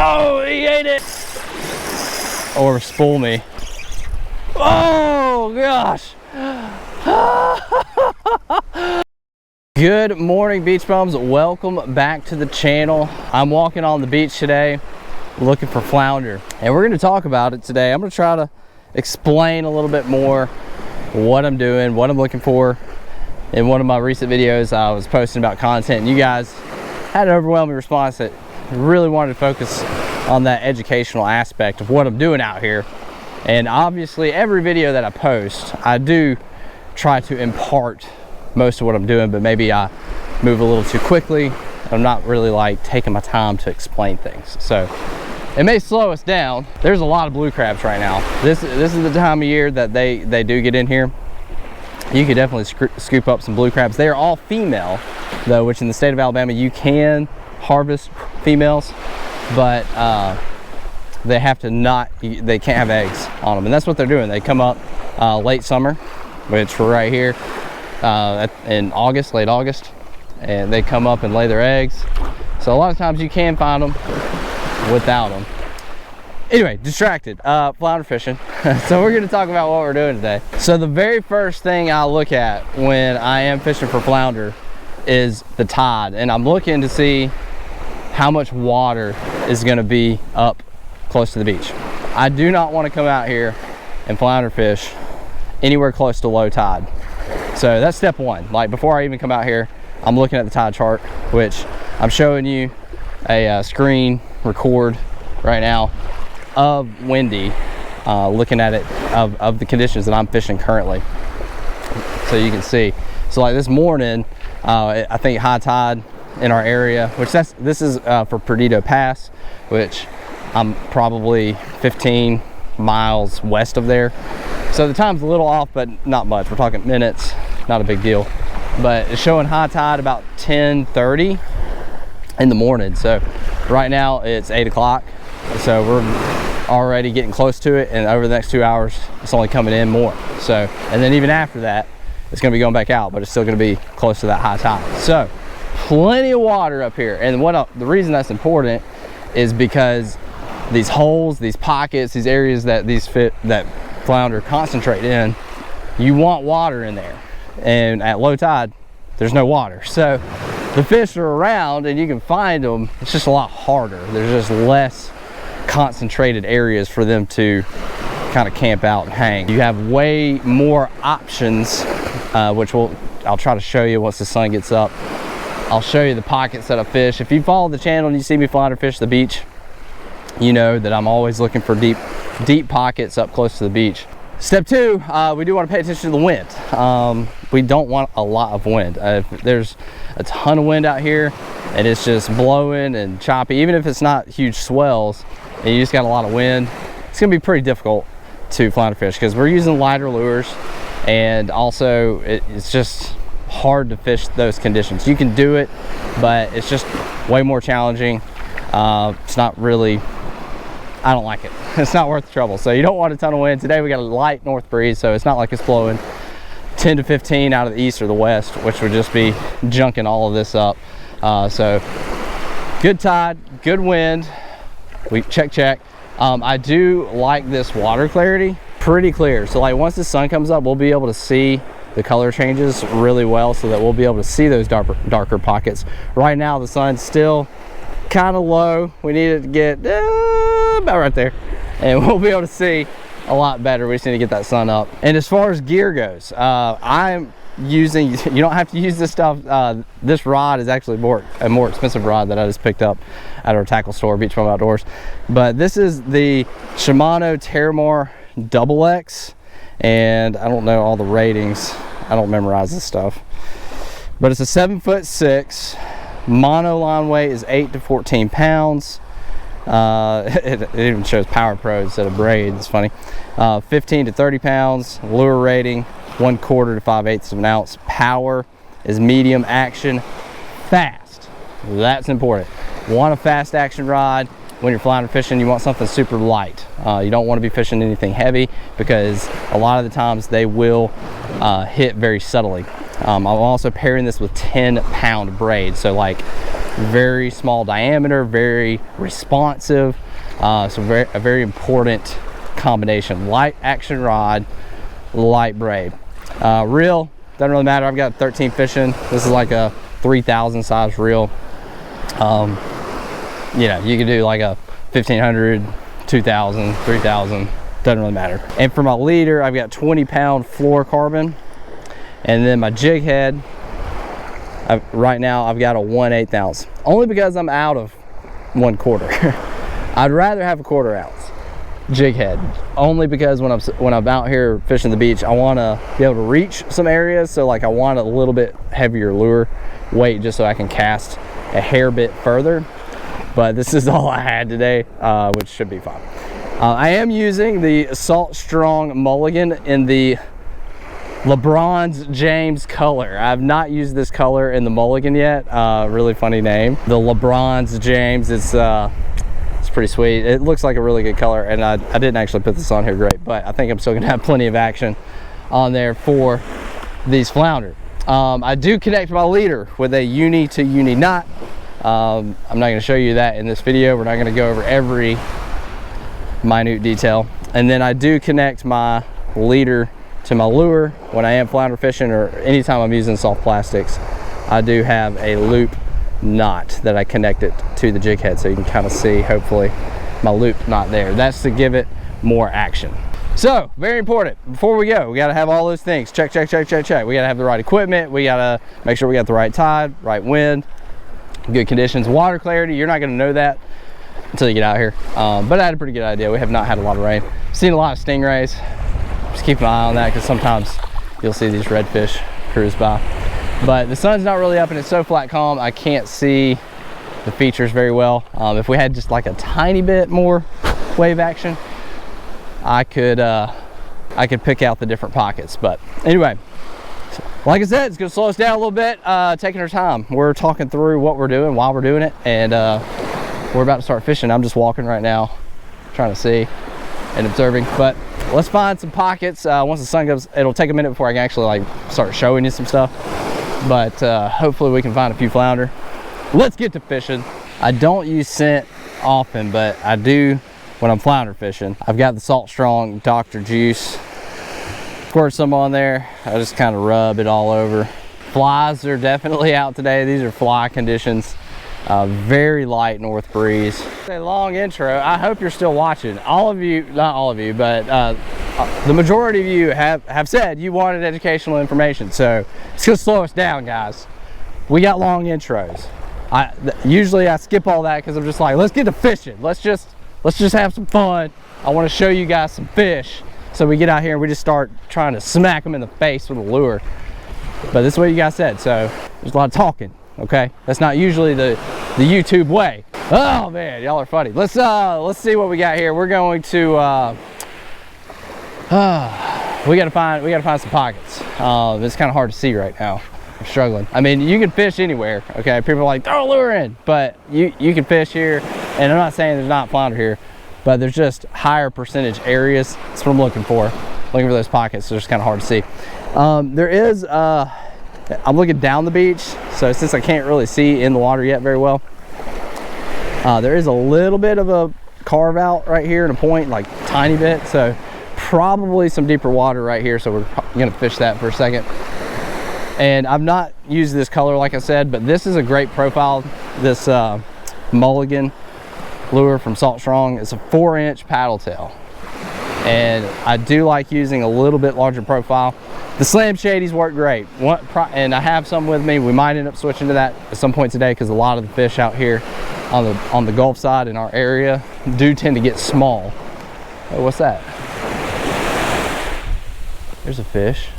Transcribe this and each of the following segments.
Oh, he ate it. Or spool me. Oh gosh. Good morning, beach bums. Welcome back to the channel. I'm walking on the beach today looking for flounder, and we're going to talk about it today. I'm going to try to explain a little bit more what I'm doing, what I'm looking for. In one of my recent videos, I was posting about content, and you guys had an overwhelming response that really wanted to focus on that educational aspect of what I'm doing out here. And obviously every video that I post, I do try to impart most of what I'm doing, but maybe I move a little too quickly. I'm not really like taking my time to explain things, so it may slow us down. There's a lot of blue crabs right now. This is the time of year that they do get in here. You could definitely scoop up some blue crabs. They are all female though, which in the state of Alabama you can harvest females, but they have to they can't have eggs on them, and that's what they're doing. They come up late summer, which we're right here in August, late August, and they come up and lay their eggs. So a lot of times you can find them without them. Anyway, distracted, flounder fishing. So we're going to talk about what we're doing today. So the very first thing I look at when I am fishing for flounder is the tide, and I'm looking to see how much water is going to be up close to the beach. I do not want to come out here and flounder fish anywhere close to low tide. So that's step one. Like, before I even come out here, I'm looking at the tide chart, which I'm showing you a screen record right now of Windy, looking at it of the conditions that I'm fishing currently, so you can see. So like this morning, I think high tide in our area, which this is for Perdido Pass, which I'm probably 15 miles west of there. So the time's a little off, but not much. We're talking minutes, not a big deal. But it's showing high tide about 10:30 in the morning. So right now it's 8 o'clock. So we're already getting close to it, and over the next 2 hours, it's only coming in more. So, and then even after that, it's gonna be going back out, but it's still gonna be close to that high tide. So plenty of water up here. And the reason that's important is because these holes, these pockets, these areas that that flounder concentrate in, you want water in there. And at low tide, there's no water. So the fish are around and you can find them. It's just a lot harder. There's just less concentrated areas for them to kind of camp out and hang. You have way more options, which I'll try to show you once the sun gets up. I'll show you the pockets that I fish. If you follow the channel and you see me flounder fish the beach, you know that I'm always looking for deep pockets up close to the beach. Step two, we do want to pay attention to the wind. We don't want a lot of wind. If there's a ton of wind out here and it's just blowing and choppy, even if it's not huge swells and you just got a lot of wind, it's gonna be pretty difficult to flounder fish because we're using lighter lures, and also it's just hard to fish those conditions. You can do it, but it's just way more challenging. It's not really, I don't like it. It's not worth the trouble. So you don't want a ton of wind. Today we got a light north breeze, so it's not like it's blowing 10 to 15 out of the east or the west, which would just be junking all of this up. So good tide, good wind. We check. I do like this water clarity, pretty clear. So like once the sun comes up, we'll be able to see the color changes really well, so that we'll be able to see those darker pockets. Right now the sun's still kind of low. We need it to get about right there, and we'll be able to see a lot better. We just need to get that sun up. And as far as gear goes, I'm using, you don't have to use this stuff. This rod is actually a more expensive rod that I just picked up at our tackle store, Beach Bum Outdoors. But this is the Shimano Terramar Double X, and I don't know all the ratings. I don't memorize this stuff, but it's a 7'6". Monoline weight is 8 to 14 pounds. It even shows Power Pro instead of braid. It's funny. 15 to 30 pounds. Lure rating 1/4 to 5/8 of an ounce. Power is medium. Action fast. That's important. Want a fast action rod when you're flounder fishing. You want something super light. You don't want to be fishing anything heavy, because a lot of the times they will hit very subtly. I'm also pairing this with 10-pound braid. So like very small diameter, very responsive. So a very important combination. Light action rod, light braid. Reel, doesn't really matter. I've got 13 fishing. This is like a 3,000 size reel. You know, you can do like a 1,500, 2,000, 3,000, doesn't really matter. And for my leader, I've got 20-pound fluorocarbon. And then my jig head, right now I've got a 1/8 ounce. Only because I'm out of 1/4. I'd rather have a 1/4 ounce jig head. Only because when I'm out here fishing the beach, I want to be able to reach some areas. So like I want a little bit heavier lure weight just so I can cast a hair bit further. But this is all I had today, which should be fine. I am using the Salt Strong Mulligan in the LeBron James color. I've not used this color in the Mulligan yet. Really funny name. The LeBron James, it's pretty sweet. It looks like a really good color, and I didn't actually put this on here great, but I think I'm still gonna have plenty of action on there for these flounder. I do connect my leader with a uni to uni knot. I'm not going to show you that in this video. We're not going to go over every minute detail. And then I do connect my leader to my lure when I am flounder fishing, or anytime I'm using soft plastics. I do have a loop knot that I connect it to the jig head, so you can kind of see, hopefully, my loop knot there. That's to give it more action. So, very important, before we go, we got to have all those things. Check, check, check, check, check. We got to have the right equipment. We got to make sure we got the right tide, right wind, good conditions, water clarity. You're not going to know that until you get out here. But I had a pretty good idea. We have not had a lot of rain. Seen a lot of stingrays. Just keep an eye on that, because sometimes you'll see these redfish cruise by. But the sun's not really up and it's so flat calm, I can't see the features very well. If we had just like a tiny bit more wave action, I could pick out the different pockets. But anyway, like I said, it's gonna slow us down a little bit, taking our time. We're talking through what we're doing while we're doing it, and we're about to start fishing. I'm just walking right now, trying to see and observing. But let's find some pockets. Once the sun goes, it'll take a minute before I can actually like start showing you some stuff. But hopefully we can find a few flounder. Let's get to fishing. I don't use scent often, but I do when I'm flounder fishing. I've got the Salt Strong Dr. Juice. Squirt some on there. I just kind of rub it all over. Flies are definitely out today. These are fly conditions. Very light north breeze. A long intro. I hope you're still watching. All of you, not all of you, but the majority of you have said you wanted educational information. So it's gonna slow us down, guys. We got long intros. Usually I skip all that because I'm just like, let's get to fishing. Let's just have some fun. I want to show you guys some fish. So we get out here and we just start trying to smack them in the face with a lure. But this is what you guys said, so there's a lot of talking, okay? That's not usually the YouTube way. Oh man, y'all are funny. Let's see what we got here. We're going to we gotta find some pockets. It's kind of hard to see right now. I'm struggling. I mean, you can fish anywhere, okay? People are like, throw a lure in, but you can fish here, and I'm not saying there's not flounder here, but there's just higher percentage areas. That's what I'm looking for those pockets. So it's kind of hard to see. There is I'm looking down the beach, so since I can't really see in the water yet very well, there is a little bit of a carve out right here and a point, like tiny bit, so probably some deeper water right here. So we're gonna fish that for a second. And I've not used this color, like I said, but this is a great profile. This Mulligan lure from Salt Strong. It's a 4-inch paddle tail, and I do like using a little bit larger profile. The Slam Shadies work great, and I have some with me. We might end up switching to that at some point today, because a lot of the fish out here on the Gulf side in our area do tend to get small. Oh, what's that? There's a fish.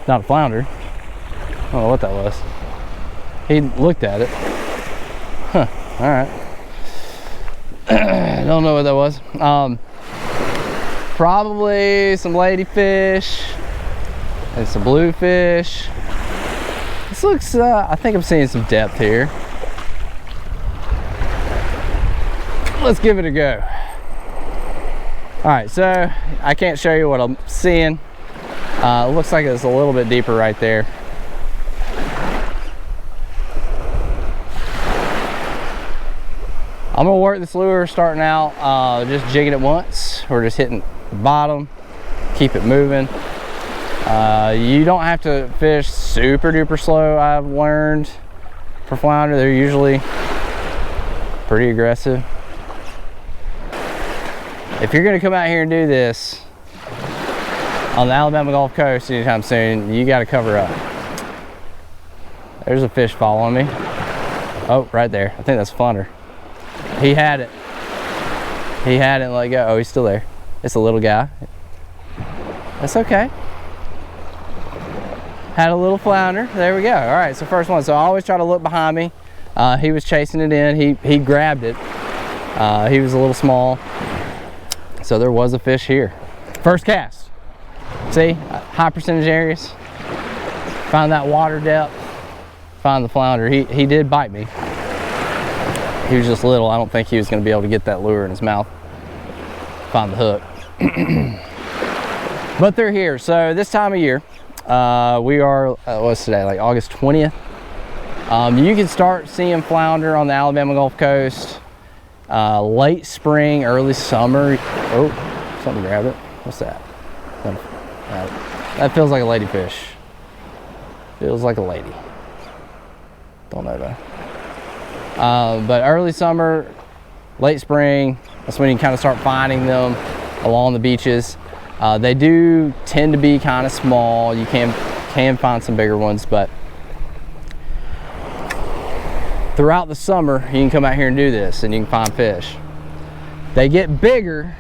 Not a flounder. I don't know what that was. He looked at it. Huh, all right. Don't know what that was. Probably some ladyfish and some bluefish. This looks, I think I'm seeing some depth here. Let's give it a go. All right, so I can't show you what I'm seeing. It looks like it's a little bit deeper right there. I'm gonna work this lure starting out, just jigging it once. We're just hitting the bottom, keep it moving. You don't have to fish super duper slow, I've learned, for flounder. They're usually pretty aggressive. If you're gonna come out here and do this on the Alabama Gulf Coast anytime soon, you gotta cover up. There's a fish following me. Oh, right there. I think that's flounder. He had it. He had it and let go. Oh, he's still there. It's a little guy. That's okay. Had a little flounder. There we go. All right, so first one. So I always try to look behind me. He was chasing it in. He grabbed it. He was a little small. So there was a fish here. First cast. See, high percentage areas. Find that water depth. Find the flounder. He did bite me. He was just little. I don't think he was going to be able to get that lure in his mouth. Find the hook. But they're here. So this time of year, we are, what's today, like August 20th. You can start seeing flounder on the Alabama Gulf Coast late spring, early summer. Oh, something grabbed it. What's that? That feels like a ladyfish. Feels like a lady. Don't know though. But early summer, late spring, that's when you kind of start finding them along the beaches. They do tend to be kind of small. You can find some bigger ones, but throughout the summer, you can come out here and do this and you can find fish. They get bigger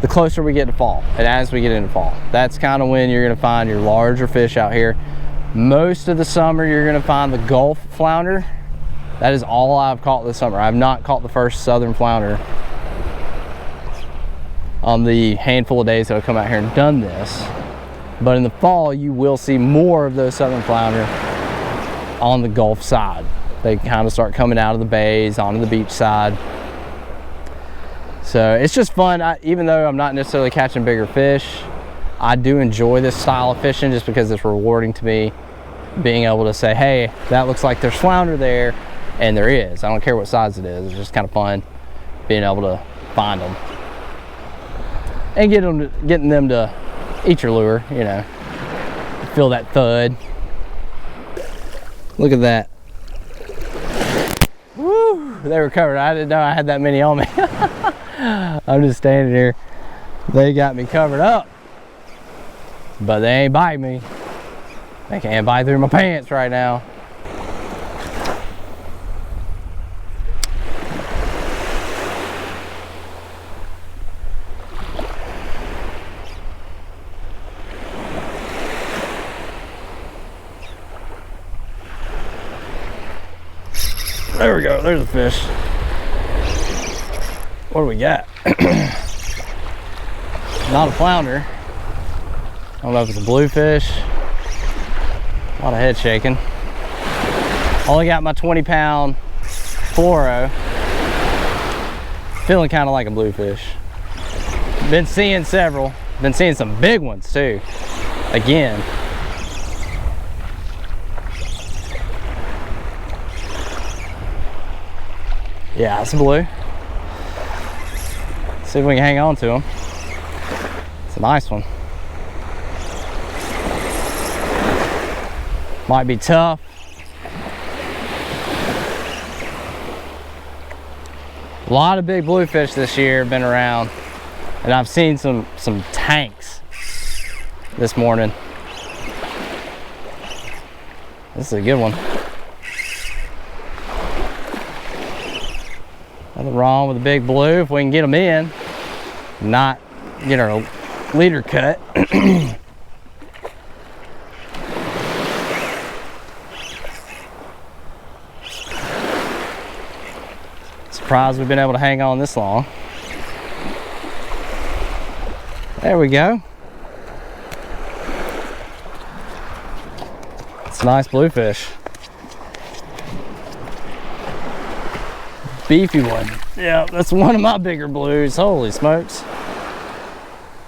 the closer we get to fall, and as we get into fall. That's kind of when you're gonna find your larger fish out here. Most of the summer, you're gonna find the Gulf flounder. That is all I've caught this summer. I've not caught the first southern flounder on the handful of days that I've come out here and done this. But in the fall, you will see more of those southern flounder on the Gulf side. They kind of start coming out of the bays onto the beach side. So it's just fun. Even though I'm not necessarily catching bigger fish, I do enjoy this style of fishing just because it's rewarding to me, being able to say, hey, that looks like there's flounder there, and there is. I don't care what size it is. It's just kind of fun being able to find them and getting them to eat your lure, you know, feel that thud. Look at that. Woo, they were covered. I didn't know I had that many on me. I'm just standing here. They got me covered up, but they ain't biting me. They can't bite through my pants right now. There we go, there's a fish. What do we got? Not a flounder. I don't know if it's a bluefish. A lot of head shaking. Only got my 20-pound fluoro. Feeling kind of like a bluefish. Been seeing several. Been seeing some big ones too. Again. Yeah, it's a blue. See if we can hang on to him. It's a nice one. Might be tough. A lot of big bluefish this year have been around, and I've seen some tanks this morning. This is a good one. Nothing wrong with a big blue if we can get them in, not get our leader cut. Surprised we've been able to hang on this long. There we go. It's a nice bluefish. Beefy one. Yeah, that's one of my bigger blues. Holy smokes.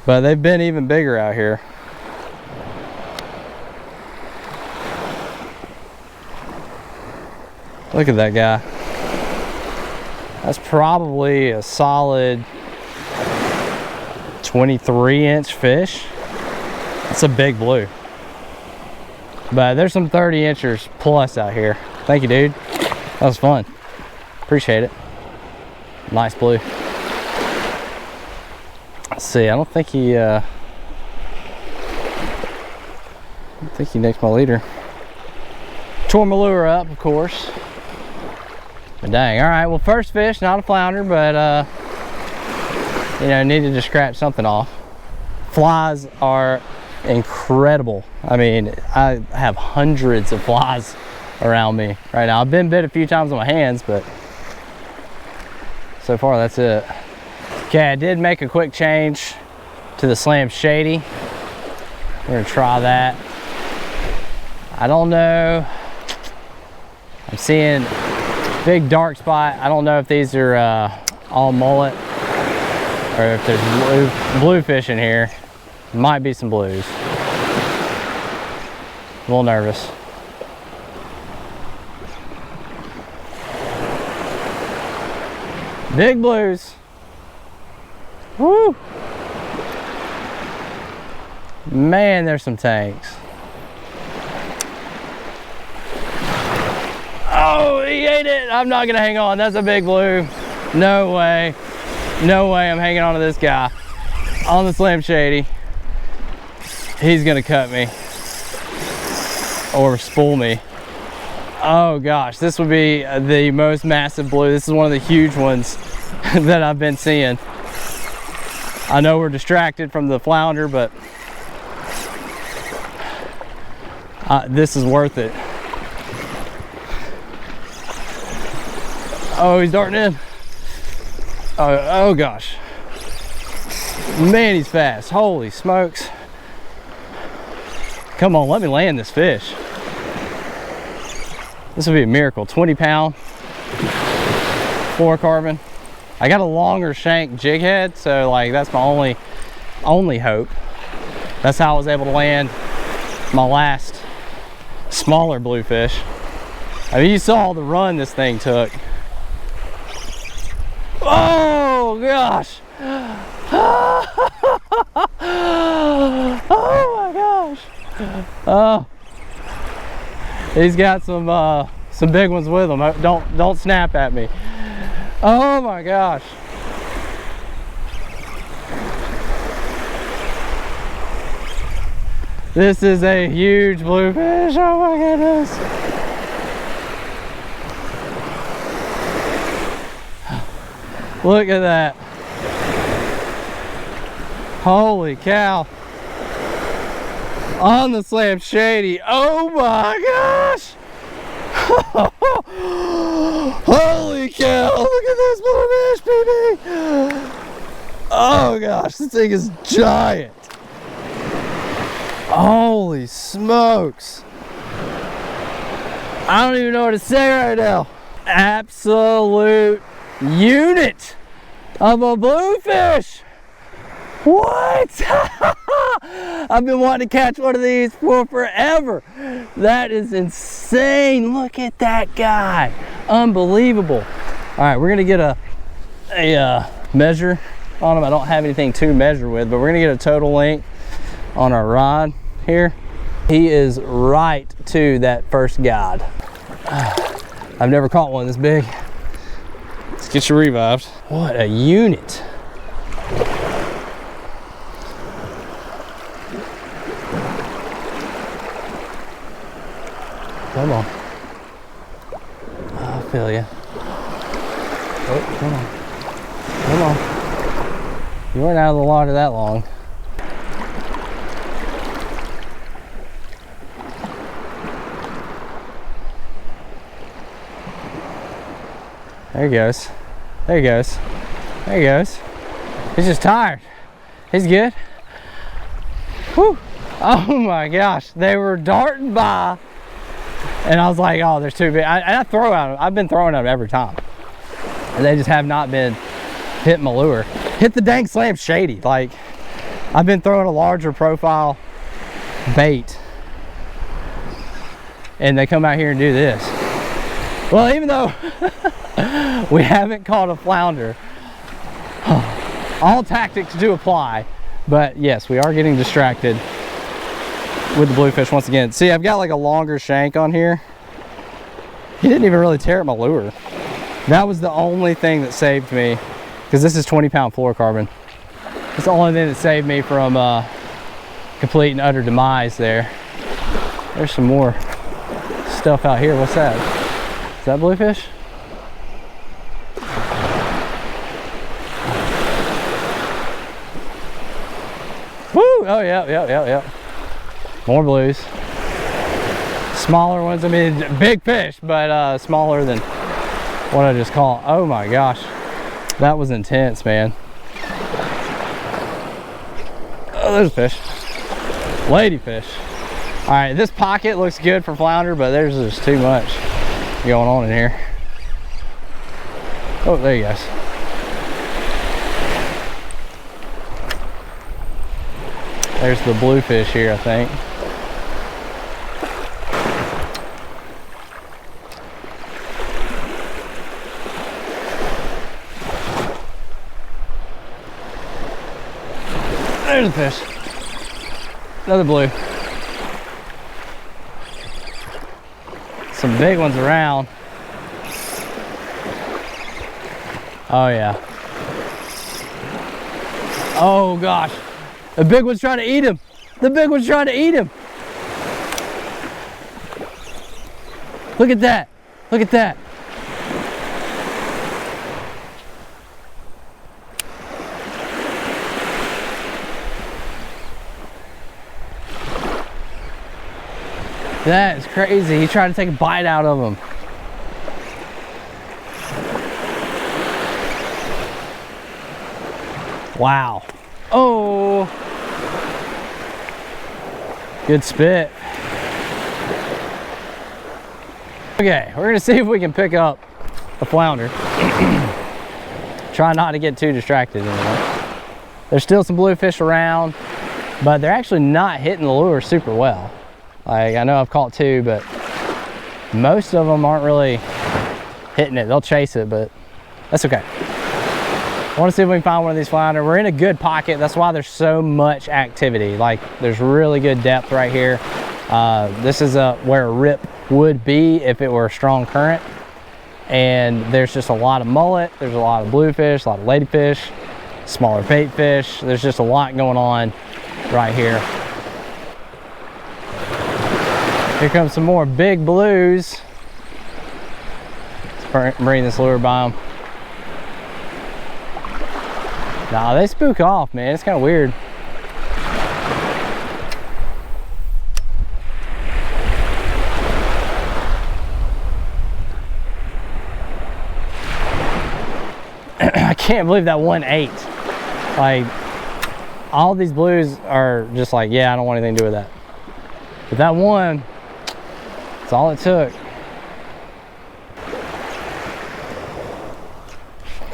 But they've been even bigger out here. Look at that guy. That's probably a solid 23-inch fish. That's a big blue. But there's some 30-inchers plus out here. Thank you, dude. That was fun. Appreciate it. Nice blue. Let's see. I don't think he nicked my leader. Tore my lure up, of course. But dang. All right. Well, first fish, not a flounder, but you know, needed to scratch something off. Flies are incredible. I mean, I have hundreds of flies around me right now. I've been bit a few times on my hands, but so far that's it. Okay, I did make a quick change to the Slam Shady. We're gonna try that. I don't know. I'm seeing big dark spot. I don't know if these are all mullet or if there's bluefish in here. Might be some blues. A little nervous. Big blues. Woo! Man, there's some tanks. Oh, he ate it. I'm not gonna hang on. That's a big blue. No way. No way I'm hanging on to this guy on the Slam Shady. He's gonna cut me or spool me. Oh gosh, this would be the most massive blue. This is one of the huge ones that I've been seeing. I know we're distracted from the flounder, but this is worth it. Oh, he's darting in. Oh gosh. Man, he's fast. Holy smokes. Come on, let me land this fish. This would be a miracle. 20-pound fluorocarbon. I got a longer shank jig head, so like that's my only hope. That's how I was able to land my last smaller bluefish. I mean, you saw the run this thing took. Oh gosh. Oh my gosh. Oh, he's got some big ones with him. Don't snap at me. Oh my gosh. This is a huge bluefish. Oh my goodness. Look at that. Holy cow. On the Slam Shady. Oh my gosh. Holy cow. Look at this bluefish, baby. Oh gosh, this thing is giant. Holy smokes. I don't even know what to say right now. Absolute unit of a bluefish. What? I've been wanting to catch one of these for forever. That is insane. Look at that guy. Unbelievable. All right, we're gonna get a measure on him. I don't have anything to measure with, but we're gonna get a total length on our rod here. He is right to that first guide. I've never caught one this big. Let's get you revived. What a unit. Come on. I feel you. Oh, come on. Come on. You weren't out of the water that long. There he goes. There he goes. There he goes. He's just tired. He's good. Whew. Oh my gosh. They were darting by. And I was like, oh, there's too big. I throw at them. I've been throwing at them every time. And they just have not been hitting my lure. Hit the dang Slam Shady. Like, I've been throwing a larger profile bait. And they come out here and do this. Well, even though we haven't caught a flounder, all tactics do apply. But yes, we are getting distracted with the bluefish once again. See, I've got like a longer shank on here. He didn't even really tear at my lure. That was the only thing that saved me, because this is 20-pound fluorocarbon. It's the only thing that saved me from complete and utter demise there. There's some more stuff out here. What's that? Is that bluefish? Woo! Oh, yeah. More blues. Smaller ones. I mean, big fish, but smaller than what I just caught. Oh my gosh. That was intense, man. Oh, there's a fish. Ladyfish. All right, this pocket looks good for flounder, but there's just too much going on in here. Oh, there you go. There's the bluefish here, I think. There's a fish. Another blue. Some big ones around. Oh yeah. Oh gosh. The big one's trying to eat him. The big one's trying to eat him. Look at that. Look at that. That is crazy. He's trying to take a bite out of him. Wow. Oh. Good spit. Okay, we're gonna see if we can pick up a flounder. Try not to get too distracted anymore. There's still some bluefish around, but they're actually not hitting the lure super well. Like, I know I've caught two, but most of them aren't really hitting it. They'll chase it, but that's okay. I want to see if we can find one of these flounder. We're in a good pocket. That's why there's so much activity. Like, there's really good depth right here. This is where a rip would be if it were a strong current. And there's just a lot of mullet. There's a lot of bluefish, a lot of ladyfish, smaller bait fish. There's just a lot going on right here. Here comes some more big blues. Let's bring this lure by them. Nah, they spook off, man. It's kind of weird. I can't believe that one ate. Like, all these blues are just like, yeah, I don't want anything to do with that. But that one, that's all it took.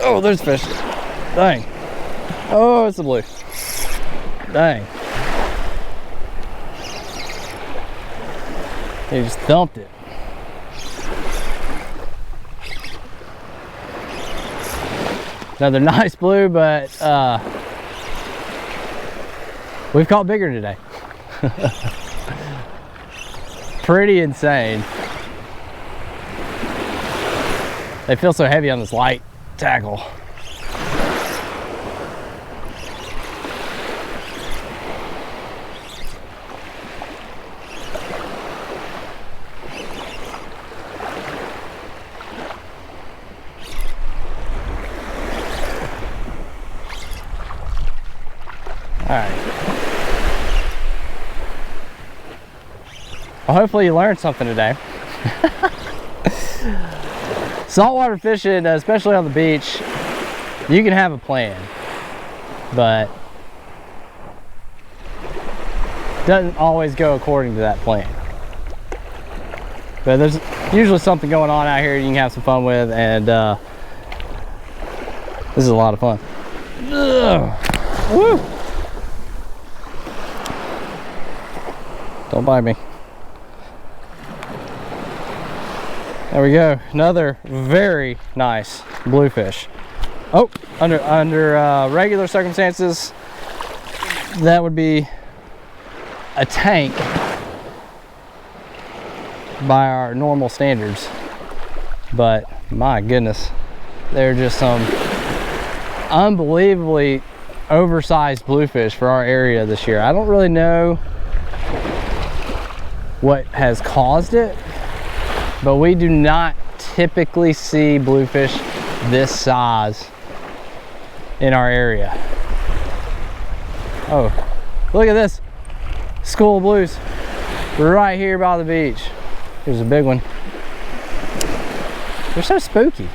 Oh, there's fish. Dang. Oh, it's a blue. Dang. He just dumped it. Another nice blue, but we've caught bigger today. Pretty insane. They feel so heavy on this light tackle. All right. Well, hopefully you learned something today. Saltwater fishing, especially on the beach, you can have a plan, but it doesn't always go according to that plan. But there's usually something going on out here you can have some fun with, and this is a lot of fun. Ugh. Woo! Don't bite me. There we go. Another very nice bluefish. Oh, under regular circumstances, that would be a tank by our normal standards. But my goodness, they're just some unbelievably oversized bluefish for our area this year. I don't really know what has caused it, but we do not typically see bluefish this size in our area. Oh, look at this school of blues right here by the beach. Here's a big one. They're so spooky.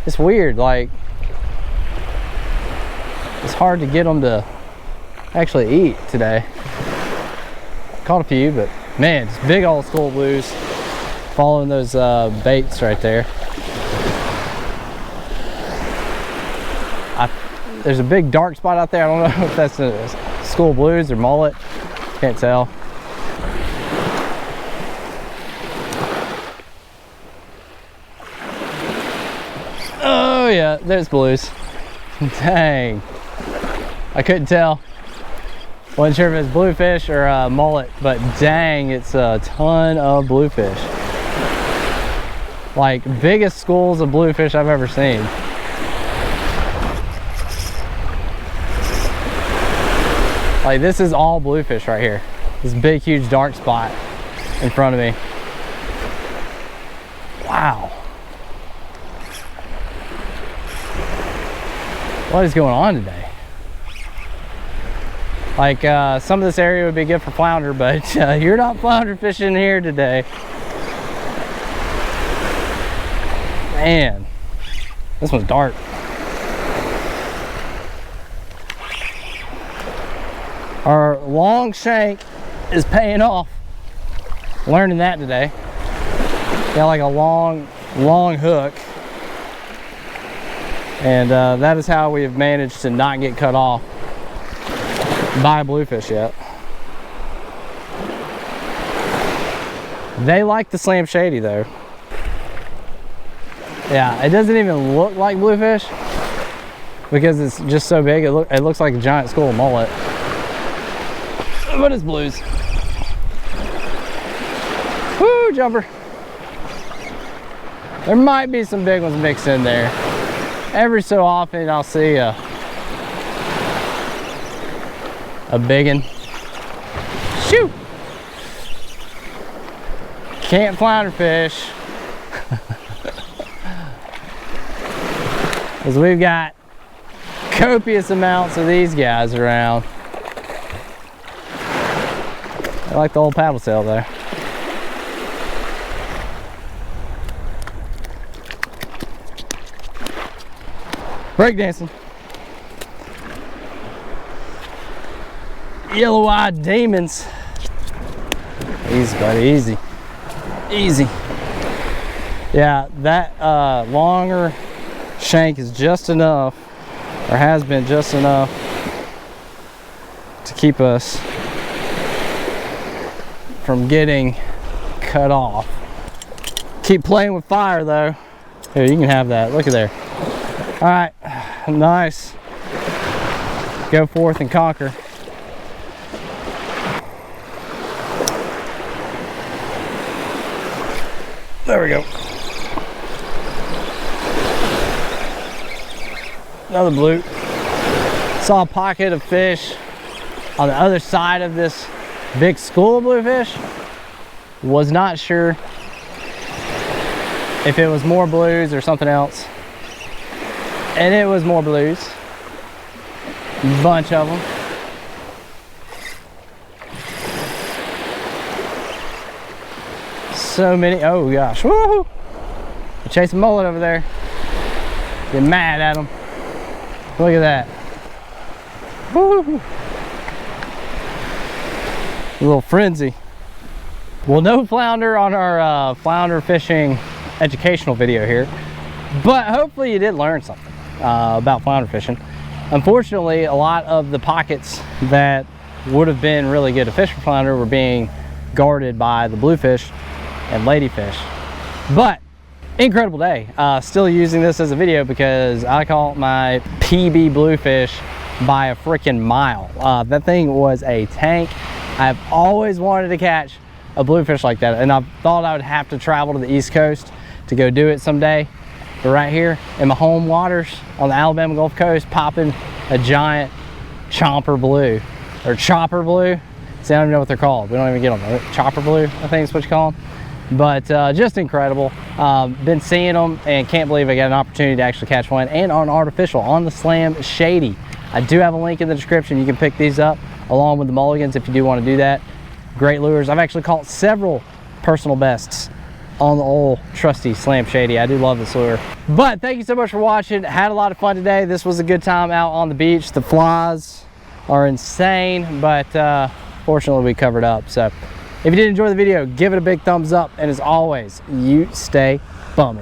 It's weird, like it's hard to get them to actually eat today. Caught a few, but man, it's big old school of blues following those baits right there. There's a big dark spot out there. I don't know if that's a school of blues or mullet. Can't tell. Oh yeah, there's blues. Dang. I couldn't tell. Wasn't sure if it's bluefish or a mullet, but dang, it's a ton of bluefish. Like biggest schools of bluefish I've ever seen. Like this is all bluefish right here. This big, huge dark spot in front of me. Wow. What is going on today? Like some of this area would be good for flounder, but you're not flounder fishing here today. Man, this one's dark. Our long shank is paying off. Learning that today. Got like a long hook. And that is how we have managed to not get cut off by a bluefish yet. They like the slam shady though. Yeah, it doesn't even look like bluefish because it's just so big. It looks like a giant school of mullet. But it's blues. Woo, jumper. There might be some big ones mixed in there. Every so often I'll see a biggin. Shoot! Can't flounder fish. Because we've got copious amounts of these guys around. I like the old paddle sail there. Breakdancing. Yellow-eyed demons. Easy, buddy, easy. Easy. Yeah, that longer shank is just enough, or has been just enough, to keep us from getting cut off. Keep playing with fire though. Here, you can have that. Look at there. All right, nice. Go forth and conquer. There we go. Another blue. Saw a pocket of fish on the other side of this big school of bluefish. Was not sure if it was more blues or something else. And it was more blues. Bunch of them. So many. Oh gosh. Woo! Chasing mullet over there. Get mad at them. Look at that. Woo! A little frenzy. Well, no flounder on our flounder fishing educational video here, but hopefully you did learn something about flounder fishing. Unfortunately, a lot of the pockets that would have been really good to fish for flounder were being guarded by the bluefish and ladyfish. But incredible day. Still using this as a video because I caught my PB bluefish by a freaking mile. That thing was a tank. I've always wanted to catch a bluefish like that, and I thought I would have to travel to the East Coast to go do it someday. But right here in my home waters on the Alabama Gulf Coast, popping a giant chomper blue, or chopper blue. See, I don't even know what they're called. We don't even get them. Chopper blue, I think is what you call them. But just incredible. Been seeing them and can't believe I got an opportunity to actually catch one, and on artificial, on the Swam Shady. I do have a link in the description. You can pick these up along with the mulligans if you do want to do that. Great lures. I've actually caught several personal bests on the old trusty Swam Shady. I do love this lure. But thank you so much for watching. Had a lot of fun today. This was a good time out on the beach. The flies are insane, but fortunately we covered up. So if you did enjoy the video, give it a big thumbs up, and as always, you stay bummy.